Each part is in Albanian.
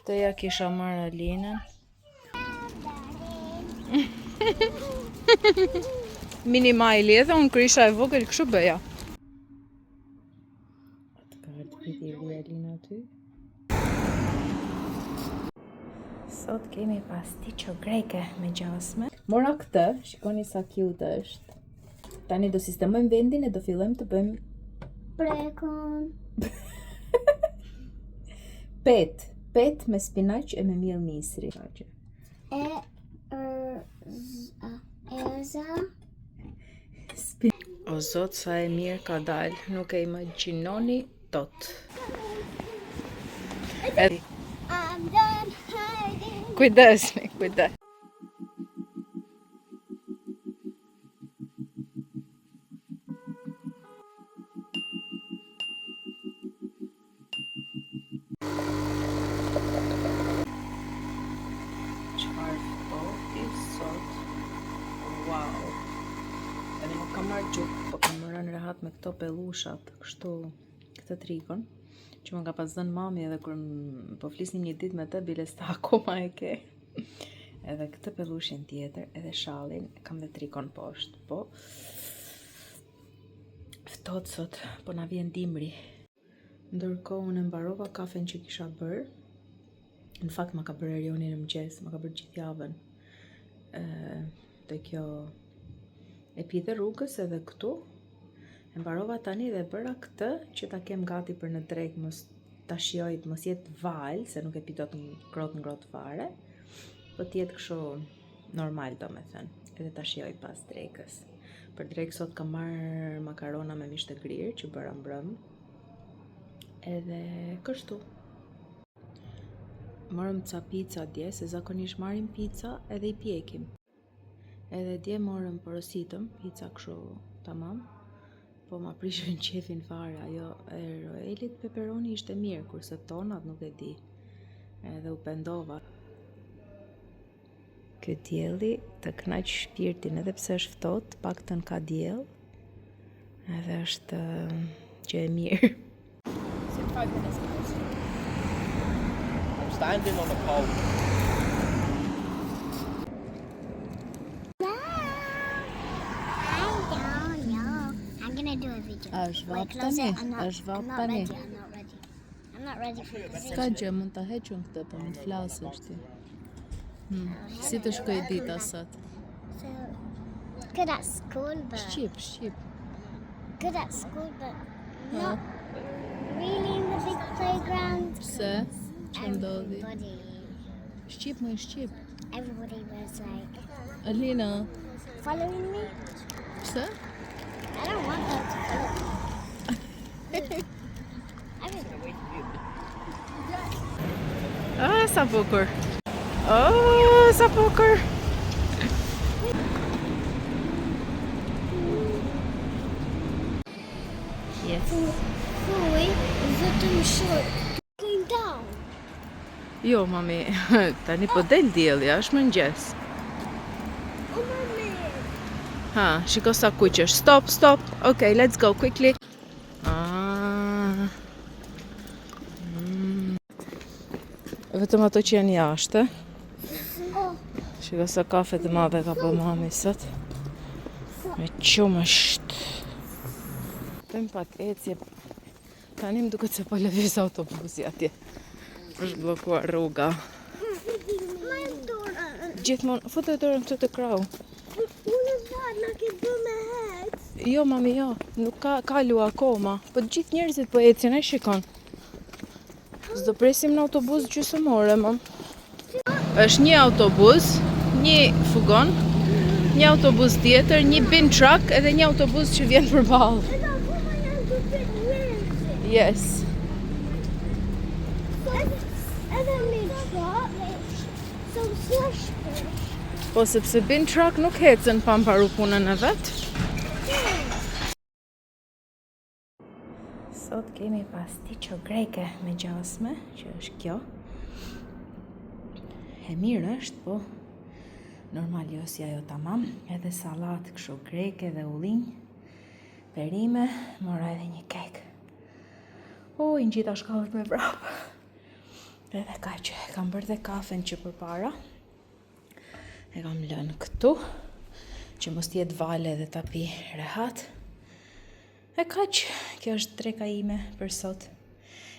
Të ja kisha marrë Alinën. Mini Miley edhe unë krisha e vogël kështu bëja. Atë ka ardhur viti i ri Alina aty. Sot kemi pasticcio greke me gjasme. Mora këtë, shikoni sa cute është. Tani do sistemojmë vendin e do fillojmë të bëjmë Prekon. pet me spinaq e me miell misri. O zot, sa e mirë ka dalë, nuk e imagjinoni tot. I'm done hiding. Kujdesni, kujdes. Çfarë ftohti sot? Wow. Tani nuk kam marrë gjuk, po kam rënë rehat me këto pellushat, kështu këtë trikon, që më ka pas dhënë mami edhe kur po flisnim një ditë me të, biles ta akoma e ke. Edhe këtë pellushin tjetër, edhe shallin, kam dhe trikon poshtë, po ftoht sot, po na vjen dimri. Ndërkohë unë mbarova kafen që kisha bërë. Në fakt ma ka bërë Erioni në mëngjes, ma ka bërë gjithë javën. Dhe kjo e pi dhe rrugës edhe këtu. E mbarova tani dhe bëra këtë që ta kem gati për në drekë, mos ta shijoj, mos jetë val, se nuk e pi dot ngrot fare, po t'jetë kështu normal domethënë, edhe ta shijoj pas drekës. Për drekë sot kam marrë makarona me mish të grirë që bëra mbrëm. Edhe kështu. Morëm ca pica dje, se zakonisht marrim pica edhe i pjekim. Edhe dje morëm porositëm, pica kështu tamam. Po ma prishën qefin fare, ajo e Roelit peperoni ishte mirë, kurse tonat nuk e di. Edhe u pendova. Ky dielli të knaq shpirtin, edhe pse është ftohtë, paktën ka diell. Edhe është që e mirë. I'm standing on a pole. Do a video. Është vap tani, është vap tani. I'm not ready for this. Ska gjë, mund ta hequn këtë, po mund flasësh ti. Si të shkoj dita sot? So good at school, but Shqip. good at school, but not really in the big playground. Pse? Që ndodhi? Shqip më shqip. Everybody was like Alina, following me. pse? I don't want them to follow me. Sa bukur. Oh, sa bukur. Yes. Fuj, vetëm short. Going down. Jo, mami, tani po del dielli, është mëngjes. Oh, mommy. Ha, shiko sa kuqesh. Stop. Okay, let's go quickly. Vetëm ato që janë jashtë. Shiko sa kafe të madhe ka bë mami sot. Me qumësht. Them pak ecje. Tani më duket se po lëviz autobusi atje. Është bllokuar rruga. My daughter. Gjithmonë, futë dorën këtu të krau. Unë na ke bërë me het. Jo, mami, jo. Nuk ka kalu akoma. Po të gjithë njerëzit po ecin, e shikon. S'do presim në autobus gjysmore, mam. Është një autobus, një fugon, një autobus tjetër, një bin truck edhe një autobus që vjen përballë. Yes. Po sepse bin truck nuk hecën pa mbaru punën e vet. Sot kemi pasticcio greke me gjasme, që është kjo. E mirë është, po normal jo si ajo tamam. Edhe salat kështu greke dhe ullinj, perime, mora edhe një kek. I ngjita shkallët me vrap. Edhe ka që kam bërë dhe kafen që përpara. E kam lënë këtu, që mos t'jetë vale dhe ta pi rehat. E ka që kjo është treka ime për sot.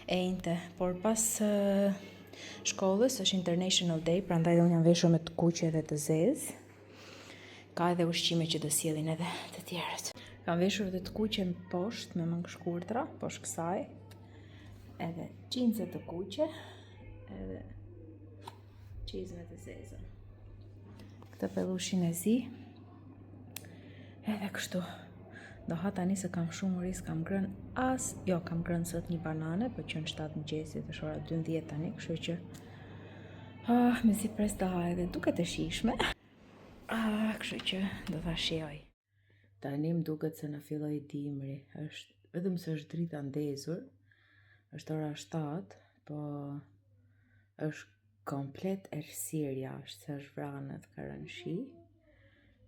E inte, por pas shkollës është International Day, prandaj dhe unë jam veshur me të kuqe dhe të zezë. Ka edhe ushqime që do sjellin edhe të tjerët. Kam veshur edhe të kuqe në poshtë me mangë shkurtra, poshtë kësaj. Edhe xhinse të kuqe, edhe çizme të zeza. Këtë pellushin e zi. Edhe kështu. Do ha tani se kam shumë ris, kam grënë kam grënë sot një banane, po që në 7 mëngjesit, është ora 12 tani, kështu që me si pres të ha edhe duket e shijshme. Kështu që do ta shijoj. Tani më duket se na filloi dimri, vetëm se është drita ndezur. Është ora 7, po është komplet errësirë jashtë, se është vranë të ka rënë shi.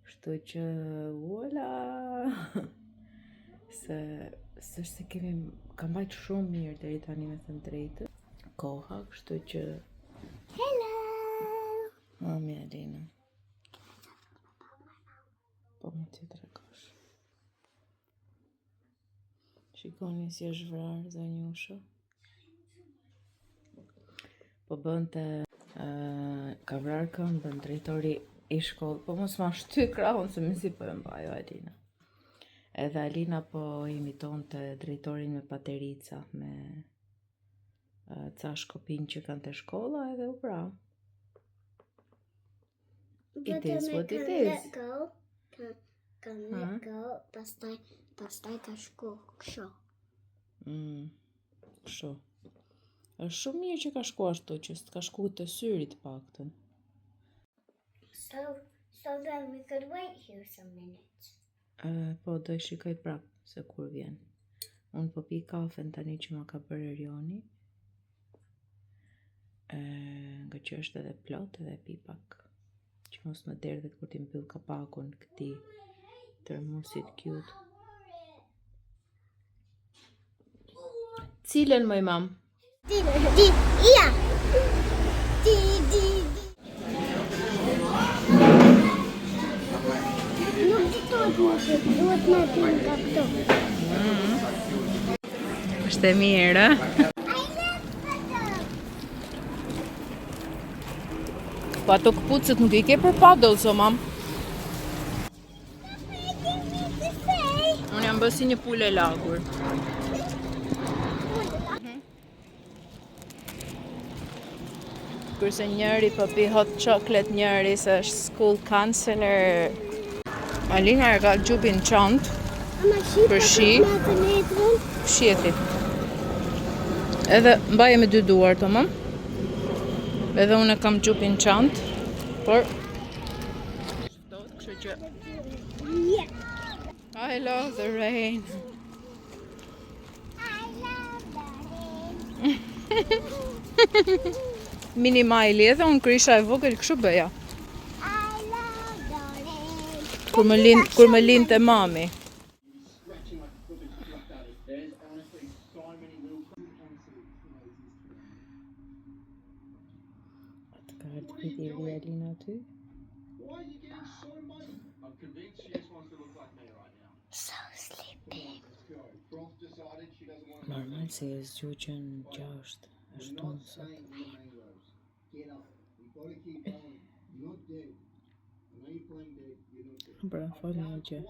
Kështu që vola. Se ka mbajt shumë mirë deri tani me thënë drejtë. Koha, kështu që Hello. Mami Alina. Po më t'ju tregosh. Shikoni si është vrarë zonjusha. Po bënte ka vrarë këmbën drejtori i shkollë. Po mos ma shty krahun se më si po e mbajo Alina. Edhe Alina po imiton të drejtorin me paterica, me ca shkopin që kanë të shkolla edhe u pra. It is what it is. Can let go, pastaj ka shku kështu. Kështu. Është shumë mirë që ka shku ashtu, që s'ka shku të syrit paktën. So then we could wait here some minutes. Po do e shikoj prap se kur vjen. Unë po pi kafen tani që ma ka bërë Erioni. Nga që është edhe plot edhe pi pak. Që mos më derdhet kur ti mbyll kapakun këtij termosit cute. Cilën moj mam? Ja. Duhet me pinka këtu. Është e mirë, Po ato këpucët nuk I ke për paddles, o mam? Unë jam bërë si një pule lagur. Kurse njëri po pi hot chocolate, njëri se është school counselor. Alina e ka gjupin çantë për shi. Shieti. Edhe mbaje me 2 duar, tamam. Edhe unë kam gjupin çantë, por kështu që I love the rain. Mini Miley, edhe unë krisha e vogël kështu bëja. Kur më linte mami. Alina aty. So sleepy. Normal se e zgjuqën 6, ashtu sot. Bra, falë një gjë.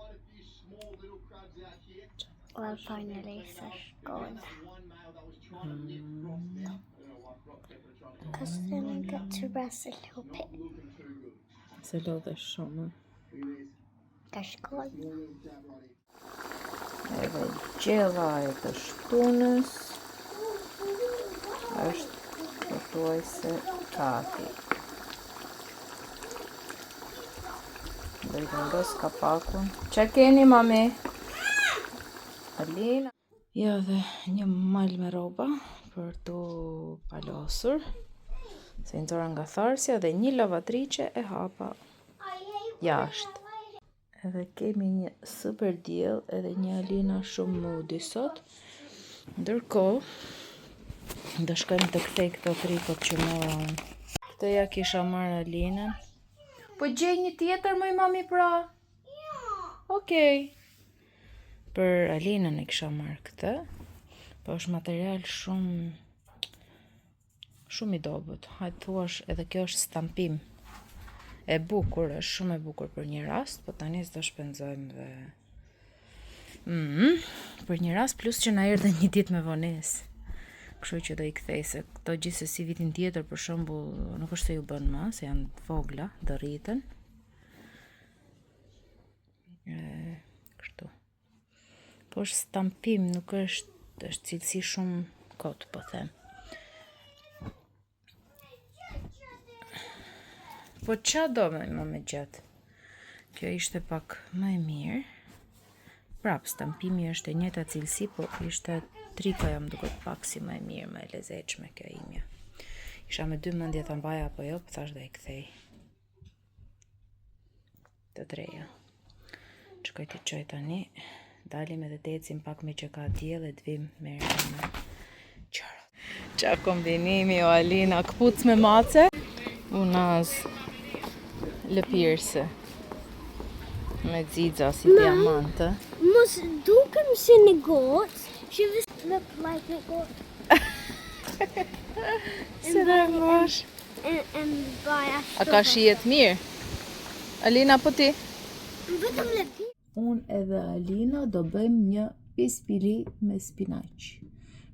Well, finally, going. Because then I get to rest a little bit. Se lodhe shumë. Ka shkoll. Edhe gjella e të shtunës është pothuajse gati. Do I vendos kapakun. Ç'a keni, mami? Alina. Ja, dhe një mal me roba për tu palosur. Se nxora nga tharsja dhe një lavatrice e hapa jashtë. Edhe kemi një super diell edhe një Alina shumë moody sot. Ndërkohë, Do shkojmë të kthej këto trikot që mora unë. Këtë ja kisha marrë Alinën. Po gjej një tjetër më i mami pra? Okej. Për Alinën e kisha marrë këtë. Po është material shumë i dobët. Hajtë thuash edhe kjo është stampim. E bukur, është shumë e bukur për një rast, po tani s'do shpenzojmë dhe... Për një rast plus që na erdhe një ditë me vonesë. Kështu që do i kthej se këto gjithsesi vitin tjetër për shembull nuk është se ju bën më, se janë vogla, do rriten. Kështu. Po është stampim, nuk është cilësi shumë kot, po them. Po qa do me gjatë? Kjo ishte pak më e mirë. Prap, stampimi është e njëjta cilësi, po ishte triko jam duket pak si më e mirë, më e lezetshme kjo imja. Isha me 2 mendje ta mbaja apo jo, thash dhe i kthej. Të treja. Shkoj t'i çoj tani. Dalim edhe të ecim pak me që ka diell e t'vim me qara. Qa kombinimi o Alina, këpuc me mace, unaz lëpirse. Me xixa si diamantë. Mos dukem si një gotë. She just look like a goat. Se dhe mosh. And buy a A ka shijet mirë? Alina, po ti? Vetëm lëpi. Unë edhe Alina do bëjmë një pispili me spinaq.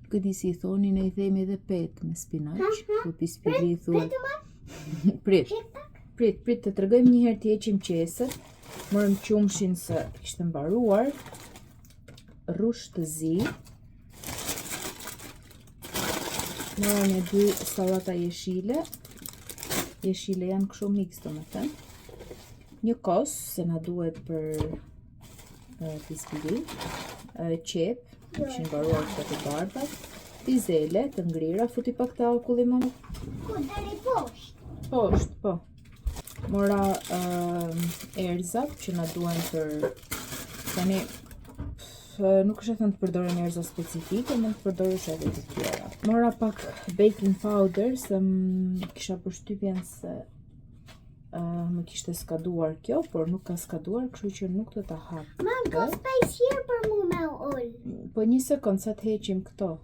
Nuk e di si i thoni, ne i themi edhe pet me spinaq. Po pispili i thuhet. Prit të tregojmë një herë të heqim qeset. Morëm qumshin se kishte mbaruar. Rrush të zi. Morëm e 2 sallata jeshile. Jeshile janë kështu mix, domethënë. Një kos, se na duhet për pispili. Qep, kishin mbaruar këto të bardhat. Pizele të ngrira, futi pak të alkulli më. Ku deri poshtë? Poshtë, po. Mora erzat që na duhen për tani nuk është e thënë të përdoren erza specifike, mund të përdorësh edhe të tjera. Mora pak baking powder se kisha përshtypjen se më kishte skaduar kjo, por nuk ka skaduar, kështu që nuk do ta hap. Mom, ka space here për mu me ull. Po një sekond sa të heqim këto.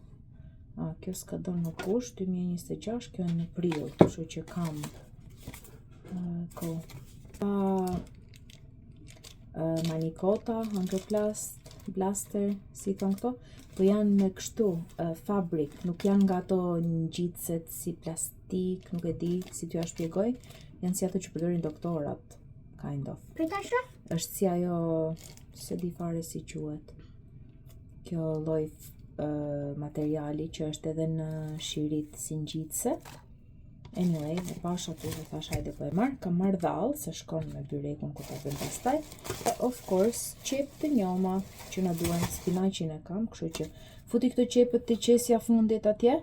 Kjo skadon në kusht 2026, kjo në prill, kështu që kam manikota, angloplast, blaster, si thon këto, po janë me kështu fabrik, nuk janë nga ato ngjitset si plastik, nuk e di si t'ju shpjegoj, janë si ato që përdorin doktorat, kind of. Pritasha? Është si ajo, se di fare si quhet. Kjo lloj materiali që është edhe në shirit si ngjitse. Anyway, e pash aty dhe thash hajde po e marr, kam marr dhall se shkon me byrekun ku ta bëm pastaj. E of course, qep të njoma që na duan, spinaqin e kam, kështu që futi këto qepët të qesja fundit atje.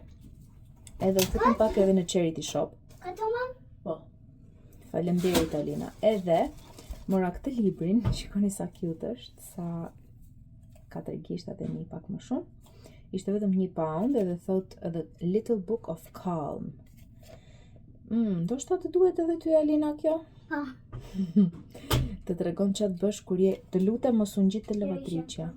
Edhe futim pak edhe në charity shop. Këto mam? Po. Faleminderit Alina. Edhe mora këtë librin, shikoni sa cute është, sa 4 gishtat e një pak më shumë. Ishte vetëm £1 edhe thot The Little Book of Calm. Do shta të duhet edhe ty Alina kjo? Po. Të tregon ç'a të bësh kur je, të lutem mos u ngjit të lavatriçja.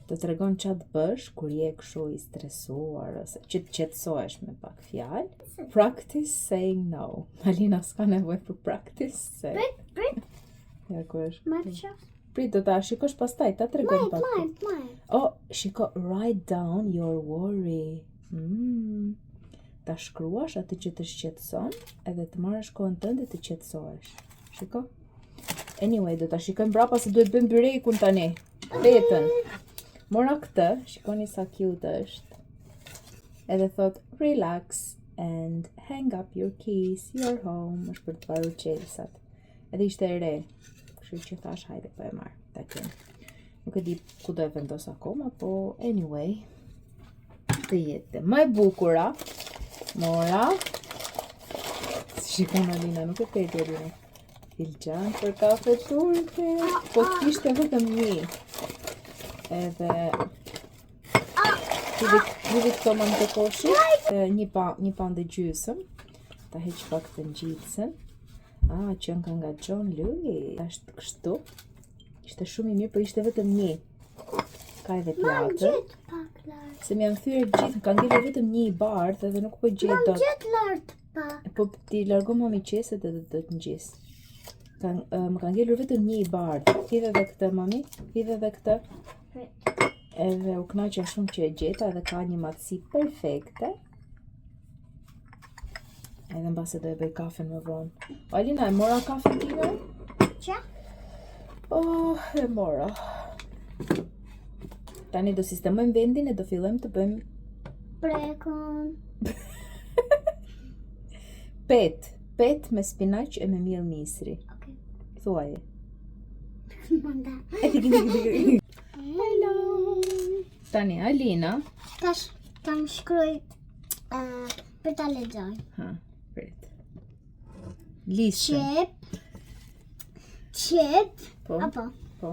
Të tregon ç'a të bësh kur je kështu i stresuar ose që të qetësohesh me pak fjalë. Practice saying no. Alina s'ka nevojë për practice. Prit. Ja ku është. Marrë qaf. Prit, do ta shikosh pastaj, ta tregoj pak. Majt. Oh, shiko, write down your worry. Ta shkruash atë që të shqetëson, edhe të marrësh kohën tënde të qetësohesh. Shiko? Anyway, do ta shikojmë brapa se duhet bëjmë byrekun tani. Petën. Mora këtë, shikoni sa cute është. Edhe thot, relax and hang up your keys, you're home. Është për të parur qelsat. Edhe ishte e re. Kështu që thash, hajde po e marr. Ta kem. Nuk e di ku do e vendos akoma, po anyway, të jetë më e bukura. Mora. Shikon Alina, nuk e peti Alina. Filxhan për kafe turke. Po kishte vetëm një. Edhe Hidhi këto më të koshi, një pan dhe gjysëm, ta heq pak të ngjitsen. Që nga John Louis, është kështu. Ishte shumë i mirë, po ishte vetëm një. Ka edhe tjetër. Se më janë thyer gjithë, ka ngelur vetëm një i bardhë dhe nuk po gjej dot. Gjithë lart pak. Po ti largo mami qeset edhe do të ngjis. Më ka ngelur vetëm një i bardhë. Hidhe edhe këtë mami, hidhe edhe këtë. Edhe u kënaqa shumë që e gjeta dhe ka një matësi perfekte. Edhe mbase do e bëj kafen më vonë. Alina, e mora kafen time? Qa? E mora. Tani do sistemojmë vendin e do fillojmë të bëjmë Prekon. pet me spinaq e me miell misri. Okej. Thuaje. Manda. Hello. Tani Alina. Tash kam shkruajt për ta lexoj. Prit. Listë. Qep. Po. Apo. Po.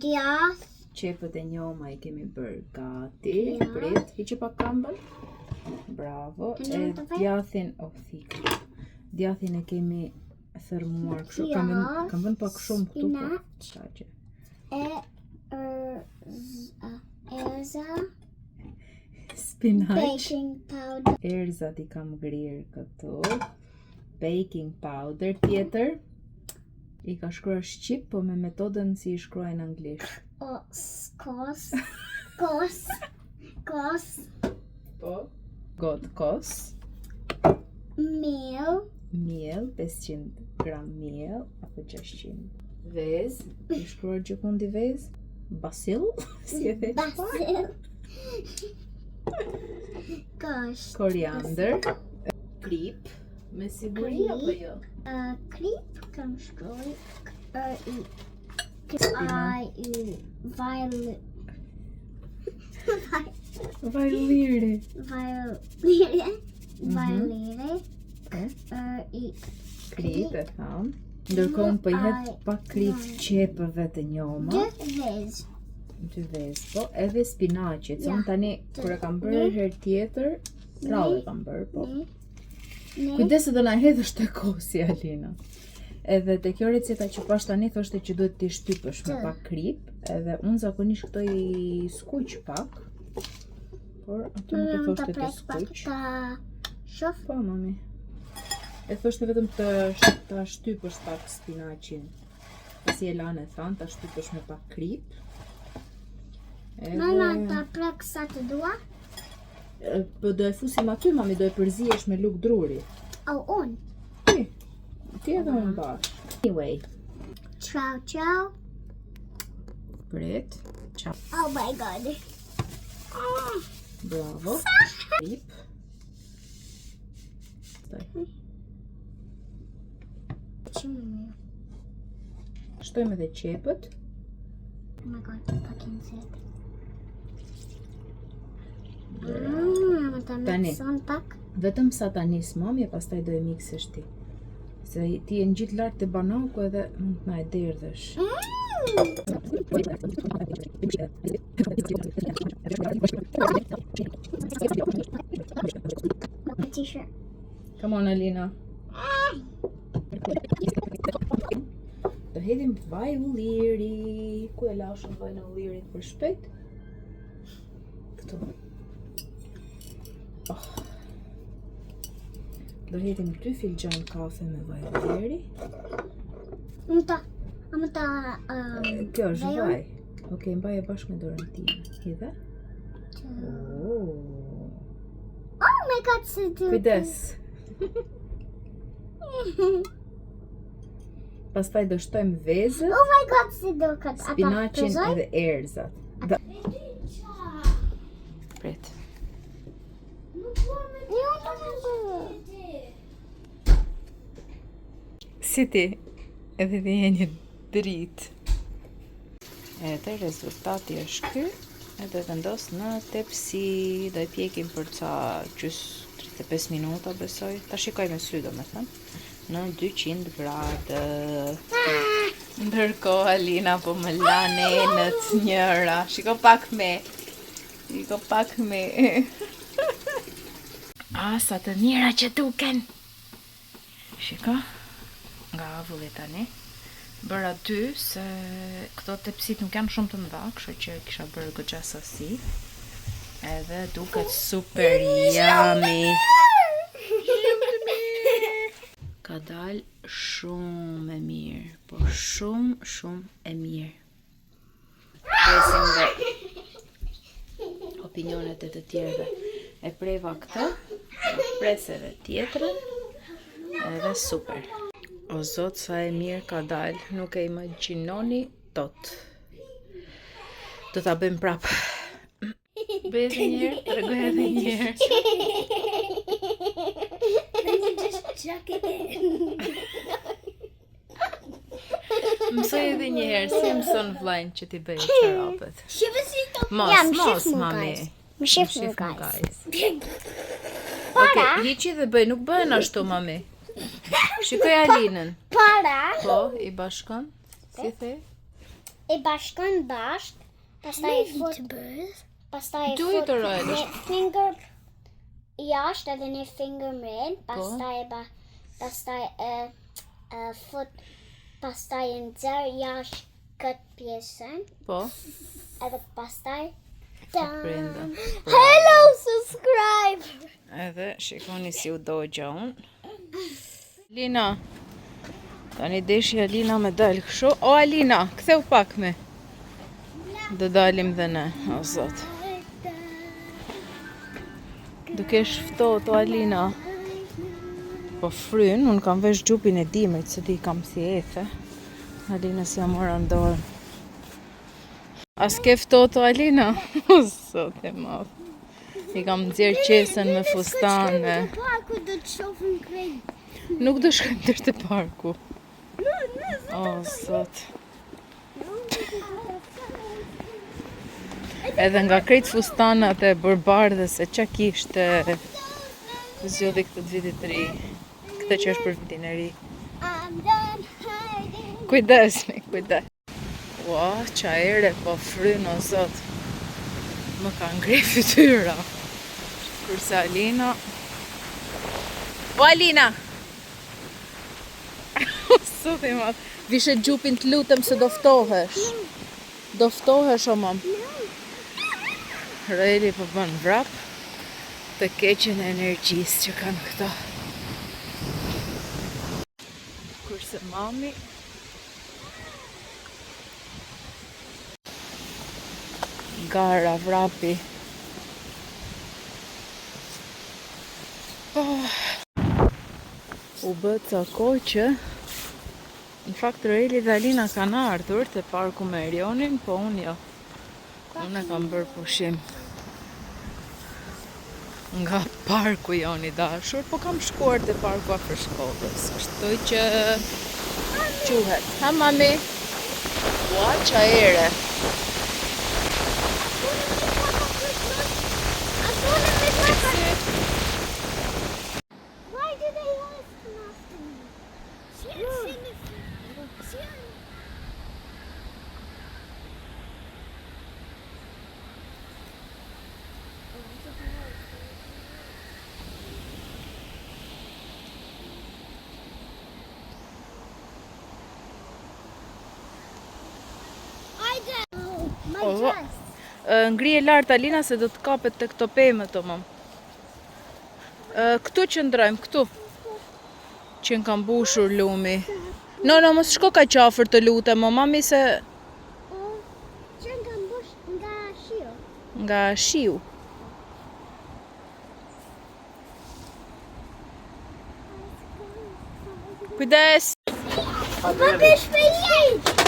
Djath. Qepët e njoma i kemi bërë gati. Ja. Prit, hiqe pak këmbën. Bravo. E djathin, djathin e kemi thërmuar kështu. Kam vënë pak shumë këtu. Spinaq. Erza. Spinach. Baking powder. Erzat i kam grirë këtu. Baking powder tjetër. I ka shkruar shqip, po me metodën si i shkruajnë anglisht. Kos. Po. Kos. Miell, 500 gram miell, apo 600. Vez, i shkruar gjikundi vez. Basil, si e the? Basil. Gosh. Koriander. Krip, me siguri apo jo? Krip kam shkruaj. Vajliri. Krip e tham. Ndërkohë po i hedh pak krip qepëve të njoma. Dy vez, po, edhe spinaqit. Se unë tani, kur e kam bërë herë tjetër, rallë e kam bërë, po. Kujdes do na hedhësh te kosi, Alina. Edhe te kjo receta që pash tani thoshte që duhet t'i shtypësh me pak krip, edhe unë zakonisht këto i skuq pak. Por aty nuk e thoshte të skuq. Po, mami. E thoshte vetëm të shtypësh pak spinaqin. Si e lanë e thanë, të shtypësh me pak krip. Mama, ta prek sa të dua? Po do e fusim aty, mami, do e përzihesh me luk druri. Unë? Ti edhe unë bashkë. Anyway. Ciao. Prit. Ciao. Oh my god. Bravo. Krip. Shtojmë edhe qepët. Oh my god, pak inset. Tani, vetëm sa ta nis mami e pastaj do e miksesh ti. Se ti e ngjit lart te banaku edhe mund të na e derdhësh. Come on, Alina. Do hedhim vaj ulliri. Ku e lashëm vaj në ullirit për shpejt? Këtu. Do hedhim 2 filxhan kafe me vaj ulliri. Kjo është vaj. Okej, mbaj e bashkë me dorën time. Hidhe. Oh my god, se du. Kujdes. Pastaj do shtojmë vezët, Oh my god, se du këtë. spinaqin edhe erzat. Prit. Si ti, edhe dhe një drit. Edhe rezultati është ky. Edhe vendos në tepsi, do e pjekim për ca gjys 35 minuta besoj. Ta shikoj me sy do me thënë. Në 200 gradë. Ndërkohë Alina po më la nenët njëra. Shiko pak me. I ko pak me. Sa të mira që duken. Shiko, nga avulli tani. Bëra 2 se këto tepsit nuk janë shumë të mëdha, kështu që kisha bërë goxha sasi. Edhe duket super yummy. Ka dal shumë e mirë, po shumë e mirë. Presim dhe opinionet e të tjerëve. E preva këtë, pres edhe tjetrën, edhe super. O zot, sa e mirë ka dal, nuk e imagjinoni tot. Do ta bëjmë prap. Bëj edhe njerë, tregoj edhe njerë. Then you just chuck it in. Mësoj edhe njerë, si mëson vllajnë që ti bëj çorapet. Mos, mami. Më shif më guys. Okej, hiqi dhe bëj, nuk bëhen ashtu, mami. Shikoj Alinën. Para Po, i bashkon, si the? e bashkon bashk, pastaj e fut pastaj e Do it fut alright. me finger jashtë edhe një finger mred, pastaj fut pastaj e nxjerr jashtë këtë pjesën, Po, edhe pastaj brenda. Hello, subscribe! Edhe shikoni si u dogja unë. Alina, tani deshi Alina me dal kështu. O Alina, ktheu pak me. Do dalim dhe ne, o zot. Duke shftohet o Alina. Po fryn, unë kam vesh gjupin e dimrit, se di kam si ethe. Alina si amora ndorën. As ke ftohet o Alina? O zot e madh. I kam nxjerr qesën me fustane. Parku do të shohim krejt. Nuk do shkojmë deri te parku. O zot. Edhe nga krejt fustanat e bërbardhës e çka kishte zgjodhi këtë vitit të ri. Këtë që është për vitin e ri. I'm done hiding. Kujdes. Ua, qa ere po fryn o zot. Më ka ngrej fytyra. Kurse Alina... O Alina! O sot i madh. Vishe gjupin të lutem se do ftohesh. Do ftohesh o mam. Reli po bën vrap të keqen e energjisë që kanë këto. Kurse mami gara vrapi. U bë ca kohë që në fakt Reli dhe Alina kanë ardhur te parku me Erionin, po unë jo. Unë e kam bërë pushim nga parku joni dashur, po kam shkuar te parku afër shkollës. Kështu që quhet. Ha mami. Ua, qa ere. Why do they want us to come after me? My Oh, dress. Ngrije lart Alina se do të kapet te këto pemët o mam. Këtu që ndrojmë, këtu. Që në kam bushur lumi. No, mos shko ka qafër të lutem, o mami se Që nga mbush nga shiu. nga shiu. Oh, Kujdes. Wat is verleid?